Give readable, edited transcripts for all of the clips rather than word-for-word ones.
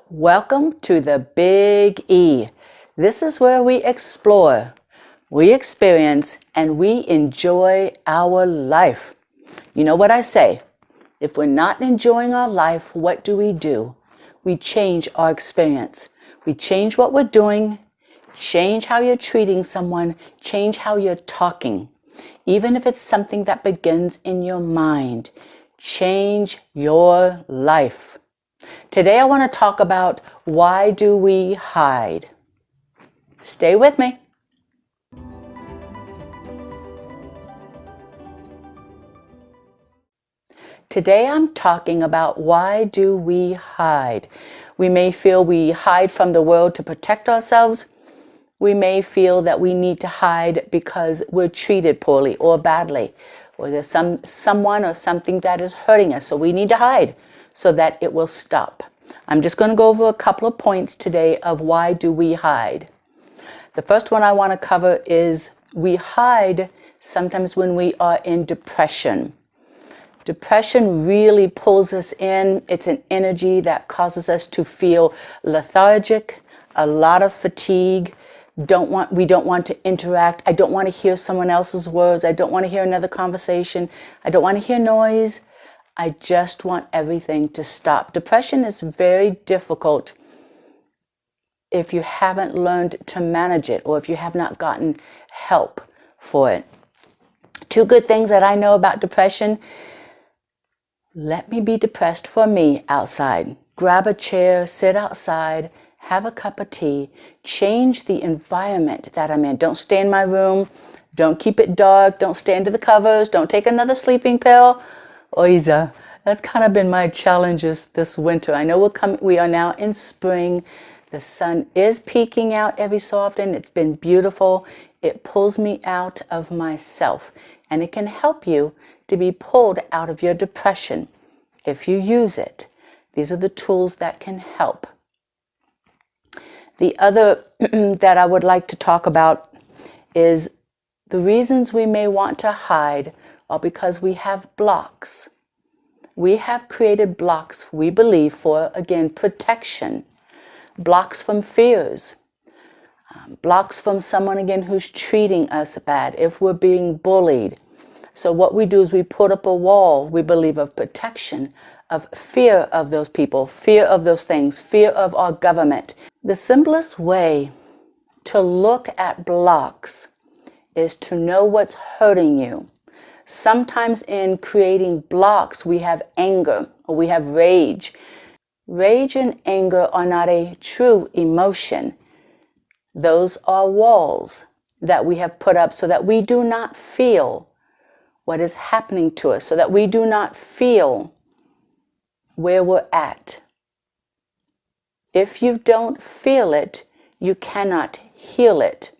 Welcome to the Big E. This is where we explore, we experience, and we enjoy our life. You know what I say? If we're not enjoying our life, what do? We change our experience. We change what we're doing, change how you're treating someone, change how you're talking. Even if it's something that begins in your mind, change your life. Today I want to talk about why do we hide? Stay with me. Today I'm talking about why do we hide? We may feel we hide from the world to protect ourselves. We may feel that we need to hide because we're treated poorly or badly, or there's someone or something that is hurting us, so we need to hide so that it will stop. I'm just going to go over a couple of points today of why do we hide. The first one I want to cover is we hide sometimes when we are in depression. Depression really pulls us in. It's an energy that causes us to feel lethargic, a lot of fatigue. We don't want to interact. I don't want to hear someone else's words. I don't want to hear another conversation. I don't want to hear noise. I just want everything to stop. Depression is very difficult if you haven't learned to manage it or if you have not gotten help for it. Two good things that I know about depression. Let me be depressed for me outside. Grab a chair, sit outside, have a cup of tea, change the environment that I'm in. Don't stay in my room. Don't keep it dark. Don't stay under the covers. Don't take another sleeping pill. Oiza. That's kind of been my challenges this winter. I know we are now in spring. The sun is peeking out every so often. It's been beautiful. It pulls me out of myself, and it can help you to be pulled out of your depression if you use it. These are the tools that can help. The other that I would like to talk about is the reasons we may want to hide are because we have blocks. We have created blocks, we believe, for, again, protection. Blocks from fears. Blocks from someone, again, who's treating us bad, if we're being bullied. So what we do is we put up a wall, we believe, of protection, of fear of those people, fear of those things, fear of our government. The simplest way to look at blocks is to know what's hurting you. Sometimes in creating blocks, we have anger or we have rage. Rage and anger are not a true emotion. Those are walls that we have put up so that we do not feel what is happening to us, so that we do not feel where we're at. If you don't feel it, you cannot heal it.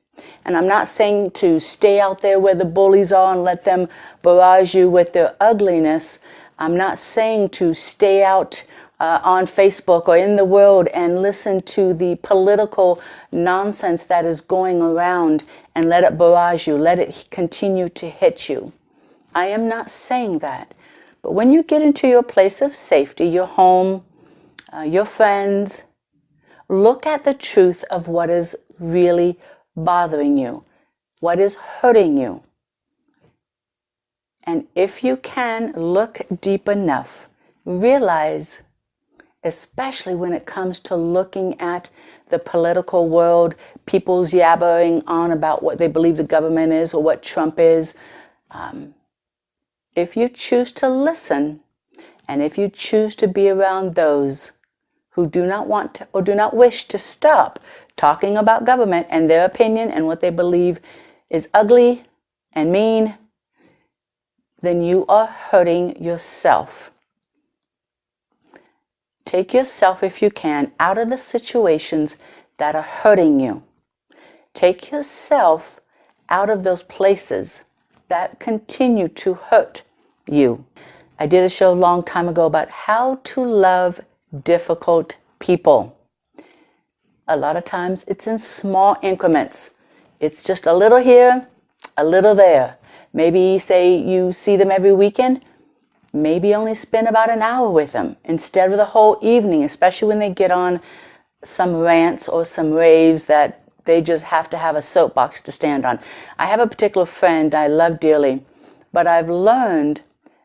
And I'm not saying to stay out there where the bullies are and let them barrage you with their ugliness. I'm not saying to stay out on Facebook or in the world and listen to the political nonsense that is going around and let it barrage you, let it continue to hit you. I am not saying that. But when you get into your place of safety, your home, your friends, look at the truth of what is really bothering you, what is hurting you. And if you can look deep enough, realize, especially when it comes to looking at the political world, people's yabbering on about what they believe the government is or what Trump is, if you choose to listen, and if you choose to be around those who do not want to or do not wish to stop talking about government and their opinion and what they believe is ugly and mean, then you are hurting yourself. Take yourself, if you can, out of the situations that are hurting you. Take yourself out of those places that continue to hurt you. I did a show a long time ago about how to love difficult people. A lot of times it's in small increments. It's just a little here, a little there. Maybe say you see them every weekend. maybe only spend about an hour with them instead of the whole evening, especially when they get on some rants or some raves that they just have to have a soapbox to stand on. I have a particular friend I love dearly, but I've learned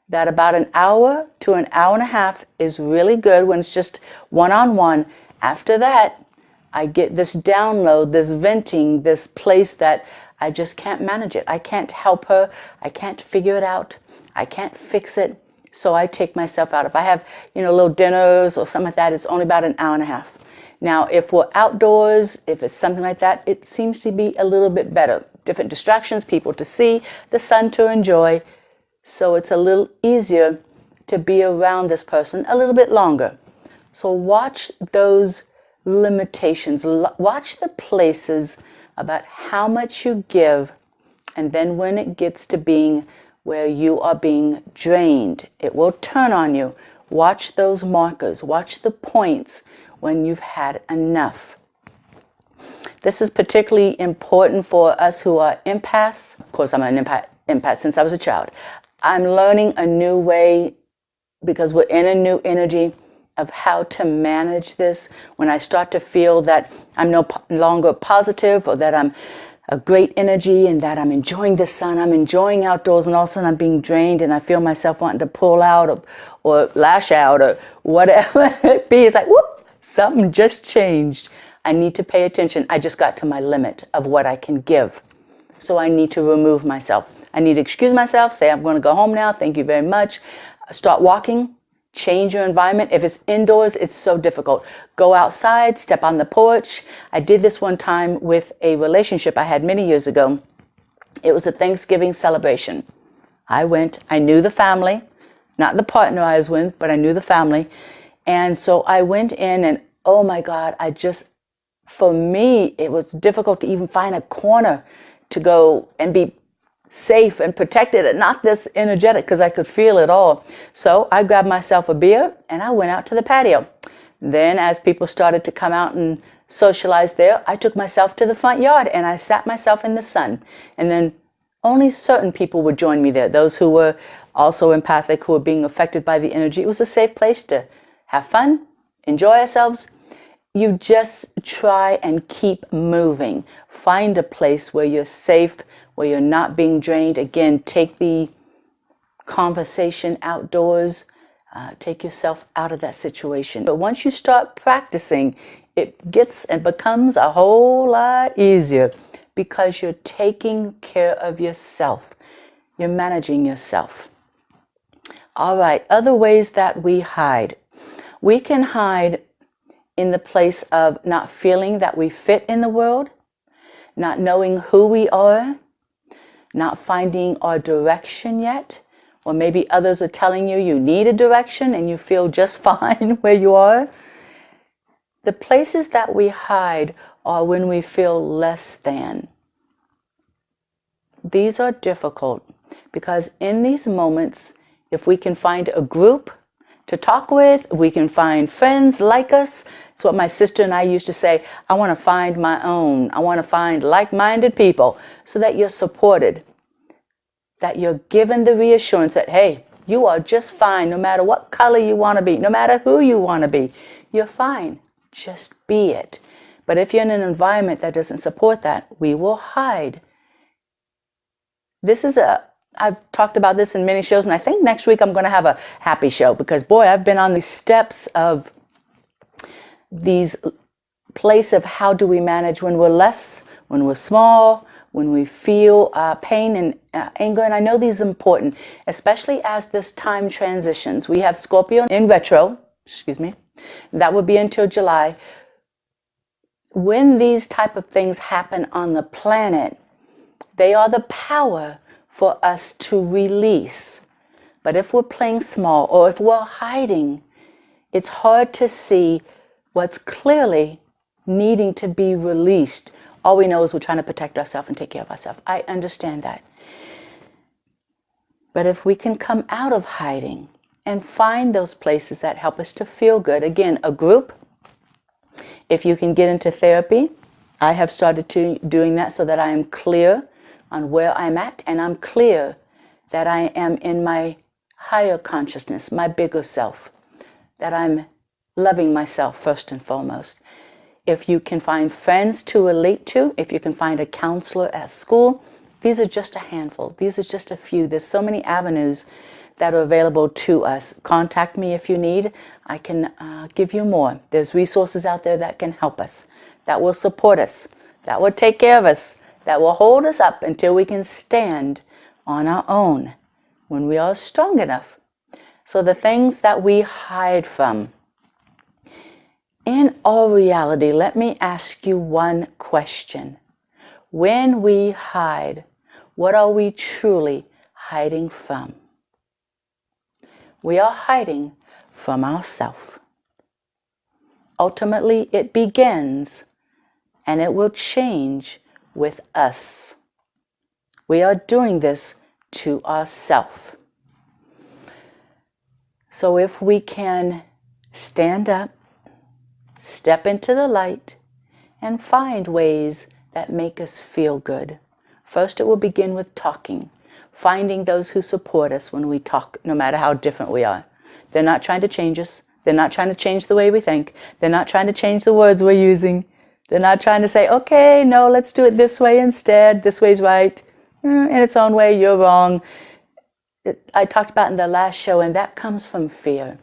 that about an hour to an hour and a half is really good when it's just one-on-one. After that, I get this download, this venting, this place that I just can't manage it. I can't help her. I can't figure it out. I can't fix it. So I take myself out. If I have, little dinners or something like that, it's only about an hour and a half. Now, if we're outdoors, if it's something like that, it seems to be a little bit better. Different distractions, people to see, the sun to enjoy. So it's a little easier to be around this person a little bit longer. So watch those limitations. Watch the places about how much you give. And then when it gets to being where you are being drained, it will turn on you. Watch those markers. Watch the points when you've had enough. This is particularly important for us who are empaths. Of course, I'm an empath since I was a child. I'm learning a new way, because we're in a new energy, of how to manage this. When I start to feel that I'm no longer positive, or that I'm a great energy and that I'm enjoying the sun, I'm enjoying outdoors, and all of a sudden I'm being drained and I feel myself wanting to pull out or lash out or whatever it be. It's like, whoop, something just changed. I need to pay attention. I just got to my limit of what I can give. So I need to remove myself. I need to excuse myself, say I'm going to go home now, thank you very much. Start walking, change your environment. If it's indoors, it's so difficult. Go outside, step on the porch. I did this one time with a relationship I had many years ago. It was a Thanksgiving celebration. I went, I knew the family, not the partner I was with, but I knew the family. And so I went in and, oh my God, for me, it was difficult to even find a corner to go and be safe and protected and not this energetic, because I could feel it all. So I grabbed myself a beer and I went out to the patio. Then as people started to come out and socialize there, I took myself to the front yard and I sat myself in the sun. And then only certain people would join me there. Those who were also empathic, who were being affected by the energy. It was a safe place to have fun, enjoy ourselves. You just try and keep moving. Find a place where you're safe, where you're not being drained. Again, take the conversation outdoors. Take yourself out of that situation. But once you start practicing, it gets and becomes a whole lot easier, because you're taking care of yourself. You're managing yourself. All right, other ways that we hide. We can hide in the place of not feeling that we fit in the world, not knowing who we are, not finding our direction yet, or maybe others are telling you you need a direction and you feel just fine where you are. The places that we hide are when we feel less than. These are difficult, because in these moments, if we can find a group to talk with, we can find friends like us. It's what my sister and I used to say, I want to find my own. I want to find like-minded people, so that you're supported, that you're given the reassurance that, hey, you are just fine no matter what color you want to be, no matter who you want to be. You're fine. Just be it. But if you're in an environment that doesn't support that, we will hide. I've talked about this in many shows, and I think next week I'm going to have a happy show, because boy, I've been on the steps of these place of how do we manage when we're less, when we're small, when we feel pain and anger. And I know these are important, especially as this time transitions. We have Scorpio in retro, that would be until July. When these type of things happen on the planet, they are the power for us to release. But if we're playing small, or if we're hiding, it's hard to see what's clearly needing to be released. All we know is we're trying to protect ourselves and take care of ourselves. I understand that. But if we can come out of hiding and find those places that help us to feel good, again, a group, if you can get into therapy, I have started doing that, so that I am clear on where I'm at, and I'm clear that I am in my higher consciousness, my bigger self, that I'm loving myself first and foremost. If you can find friends to relate to, if you can find a counselor at school, these are just a handful. These are just a few. There's so many avenues that are available to us. Contact me if you need. I can give you more. There's resources out there that can help us, that will support us, that will take care of us, that will hold us up until we can stand on our own when we are strong enough. So the things that we hide from, in all reality, let me ask you one question. When we hide, what are we truly hiding from? We are hiding from ourselves. Ultimately, it begins and it will change with us. We are doing this to ourselves. So if we can stand up, step into the light, and find ways that make us feel good. First, it will begin with talking, finding those who support us when we talk, no matter how different we are. They're not trying to change us. They're not trying to change the way we think. They're not trying to change the words we're using. They're not trying to say, okay, no, let's do it this way instead. This way's right. In its own way, you're wrong. I talked about in the last show, and that comes from fear.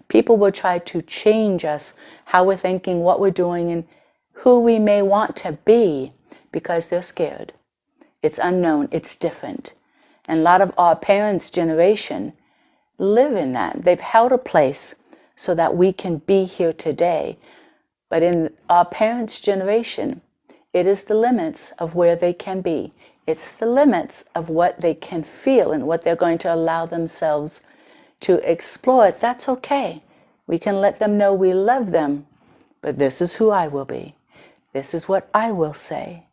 People will try to change us, how we're thinking, what we're doing, and who we may want to be, because they're scared. It's unknown. It's different. And a lot of our parents' generation live in that. They've held a place so that we can be here today. But in our parents' generation, it is the limits of where they can be. It's the limits of what they can feel and what they're going to allow themselves to explore. That's okay. We can let them know we love them, but this is who I will be. This is what I will say.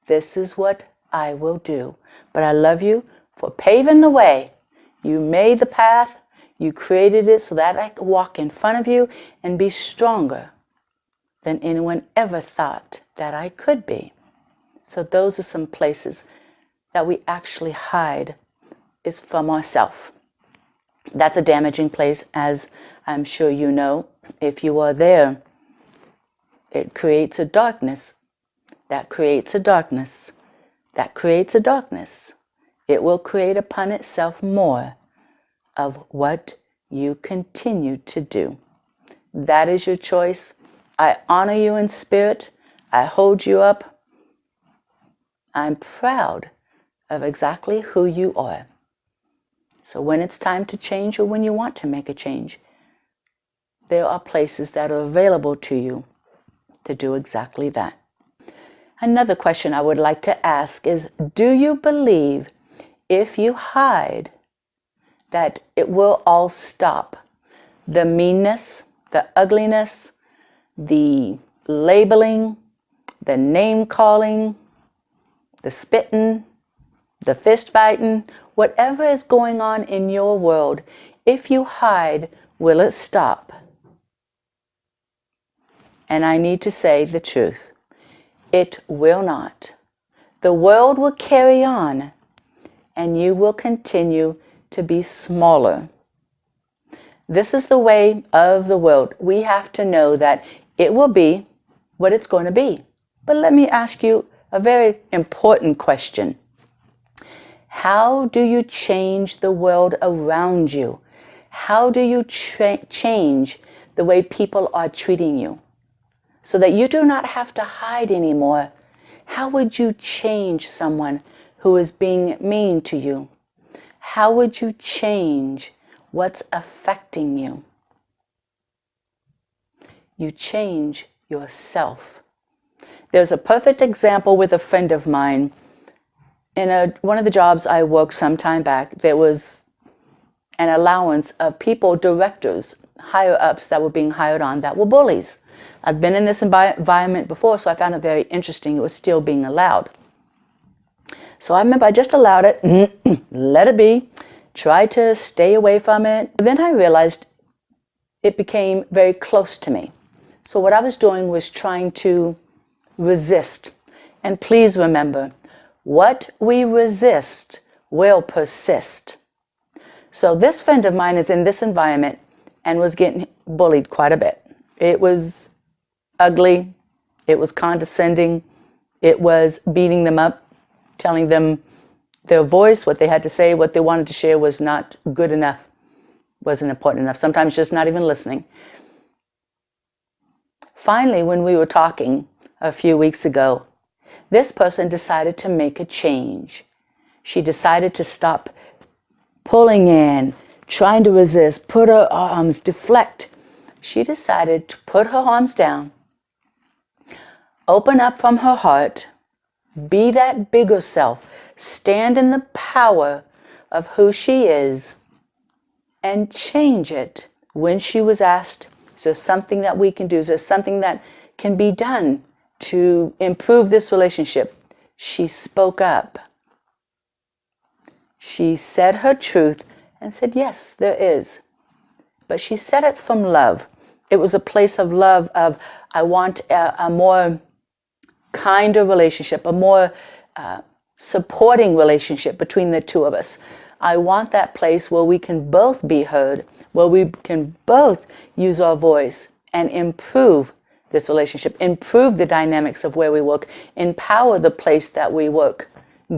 This is what I will do. But I love you for paving the way. You made the path. You created it so that I could walk in front of you and be stronger than anyone ever thought that I could be. So those are some places that we actually hide, is from ourselves. That's a damaging place, as I'm sure you know. If you are there, it creates a darkness. That creates a darkness. That creates a darkness. It will create upon itself more of what you continue to do. That is your choice. I honor you in spirit. I hold you up. I'm proud of exactly who you are. So when it's time to change, or when you want to make a change, there are places that are available to you to do exactly that. Another question I would like to ask is, do you believe if you hide that it will all stop? The meanness, the ugliness, the labeling, the name calling, the spitting, the fist fighting, whatever is going on in your world, if you hide, will it stop? And I need to say the truth. It will not. The world will carry on, and you will continue to be smaller. This is the way of the world. We have to know that it will be what it's going to be. But let me ask you a very important question. How do you change the world around you? How do you change the way people are treating you so that you do not have to hide anymore? How would you change someone who is being mean to you? How would you change what's affecting you? You change yourself. There's a perfect example with a friend of mine. In one of the jobs I worked some time back, there was an allowance of people, directors, higher ups that were being hired on that were bullies. I've been in this environment before, so I found it very interesting. It was still being allowed. So I remember I just allowed it, let it be, tried to stay away from it. Then I realized it became very close to me. So what I was doing was trying to resist. And please remember, what we resist will persist. So this friend of mine is in this environment and was getting bullied quite a bit. It was ugly. It was condescending. It was beating them up, telling them their voice, what they had to say, what they wanted to share was not good enough, wasn't important enough, sometimes just not even listening. Finally, when we were talking a few weeks ago, this person decided to make a change. She decided to stop pulling in, trying to resist, put her arms, deflect. She decided to put her arms down, open up from her heart, be that bigger self, stand in the power of who she is, and change it. When she was asked, is there something that we can do? Is there something that can be done to improve this relationship? She spoke up. She said her truth and said, yes, there is. But she said it from love. It was a place of love, of I want a more kinder relationship, a more supporting relationship between the two of us. I want that place where we can both be heard, where we can both use our voice and improve this relationship, improve the dynamics of where we work, empower the place that we work,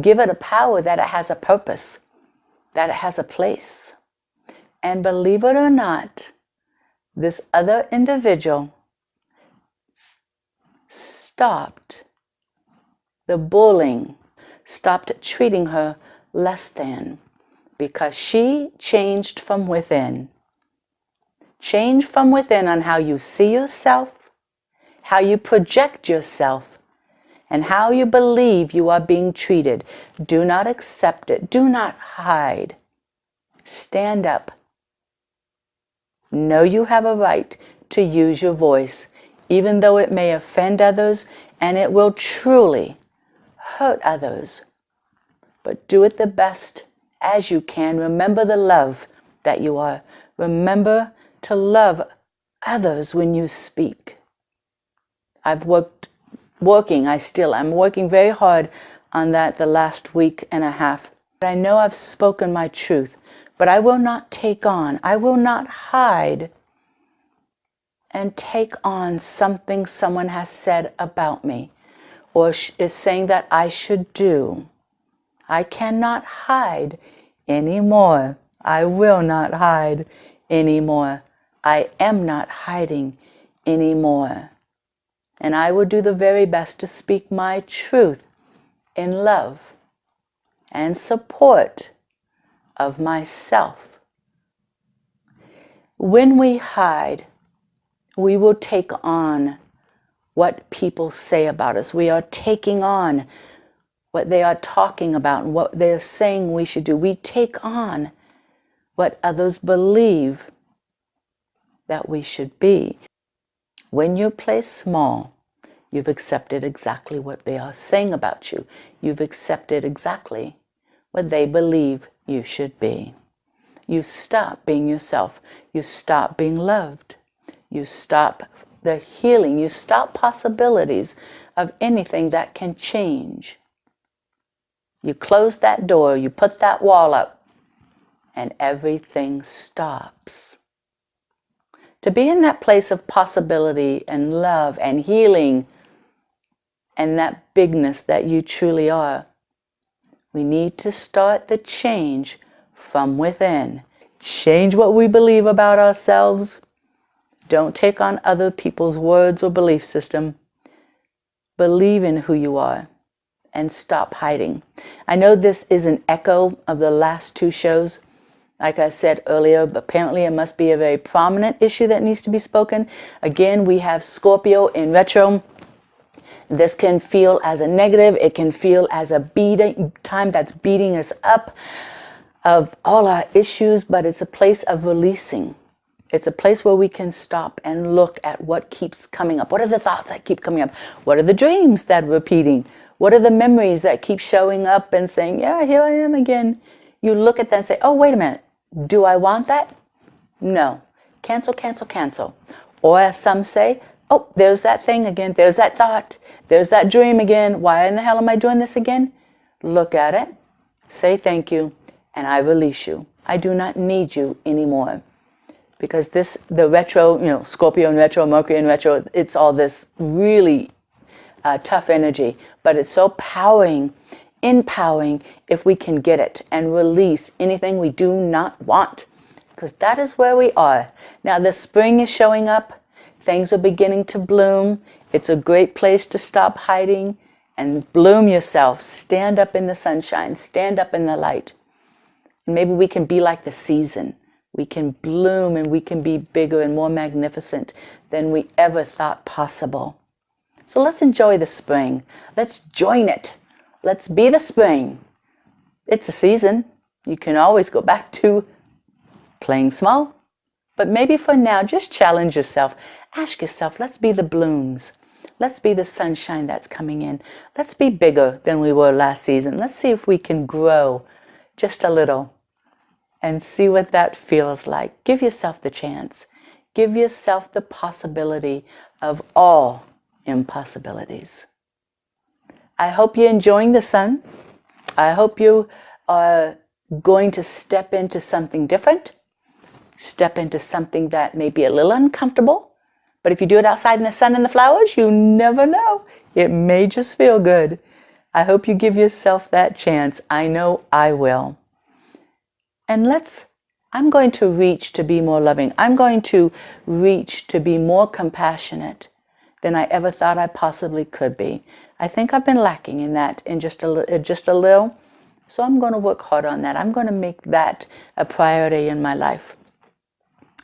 give it a power that it has a purpose, that it has a place. And believe it or not, this other individual stopped the bullying, stopped treating her less than, because she changed from within. Change from within on how you see yourself, how you project yourself, and how you believe you are being treated. Do not accept it. Do not hide. Stand up. Know you have a right to use your voice, even though it may offend others and it will truly hurt others. But do it the best as you can. Remember the love that you are. Remember to love others when you speak. I'm working very hard on that the last week and a half. I know I've spoken my truth, but I will not take on, I will not hide and take on something someone has said about me or is saying that I should do. I cannot hide anymore. I will not hide anymore. I am not hiding anymore. And I will do the very best to speak my truth in love and support of myself. When we hide, we will take on what people say about us. We are taking on what they are talking about and what they're saying we should do. We take on what others believe that we should be. When you play small, you've accepted exactly what they are saying about you. You've accepted exactly what they believe you should be. You stop being yourself. You stop being loved. You stop the healing. You stop possibilities of anything that can change. You close that door. You put that wall up, and everything stops. To be in that place of possibility and love and healing and that bigness that you truly are, we need to start the change from within. Change what we believe about ourselves. Don't take on other people's words or belief system. Believe in who you are and stop hiding. I know this is an echo of the last two shows. Like I said earlier, apparently it must be a very prominent issue that needs to be spoken. Again, we have Scorpio in retro. This can feel as a negative. It can feel as a beating time that's beating us up of all our issues, but it's a place of releasing. It's a place where we can stop and look at what keeps coming up. What are the thoughts that keep coming up? What are the dreams that are repeating? What are the memories that keep showing up and saying, yeah, here I am again? You look at that and say, oh, wait a minute. Do I want that? No. Cancel, cancel, cancel. Or as some say, oh, there's that thing again. There's that thought. There's that dream again. Why in the hell am I doing this again? Look at it. Say thank you. And I release you. I do not need you anymore. Because the retro, Scorpio in retro, Mercury in retro, it's all this really tough energy. But it's so empowering if we can get it and release anything we do not want. Because that is where we are. Now the spring is showing up. Things are beginning to bloom. It's a great place to stop hiding and bloom yourself. Stand up in the sunshine. Stand up in the light. And maybe we can be like the season. We can bloom and we can be bigger and more magnificent than we ever thought possible. So let's enjoy the spring. Let's join it. Let's be the spring. It's a season. You can always go back to playing small. But maybe for now, just challenge yourself. Ask yourself, let's be the blooms. Let's be the sunshine that's coming in. Let's be bigger than we were last season. Let's see if we can grow just a little and see what that feels like. Give yourself the chance. Give yourself the possibility of all impossibilities. I hope you're enjoying the sun. I hope you are going to step into something different. Step into something that may be a little uncomfortable. But if you do it outside in the sun and the flowers, you never know. It may just feel good. I hope you give yourself that chance. I know I will. And I'm going to reach to be more loving. I'm going to reach to be more compassionate than I ever thought I possibly could be. I think I've been lacking in that in just a little. So I'm going to work hard on that. I'm going to make that a priority in my life.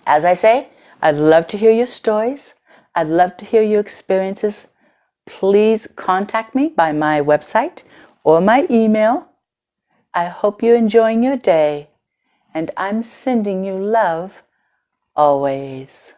As I say, I'd love to hear your stories. I'd love to hear your experiences. Please contact me by my website or my email. I hope you're enjoying your day, and I'm sending you love always.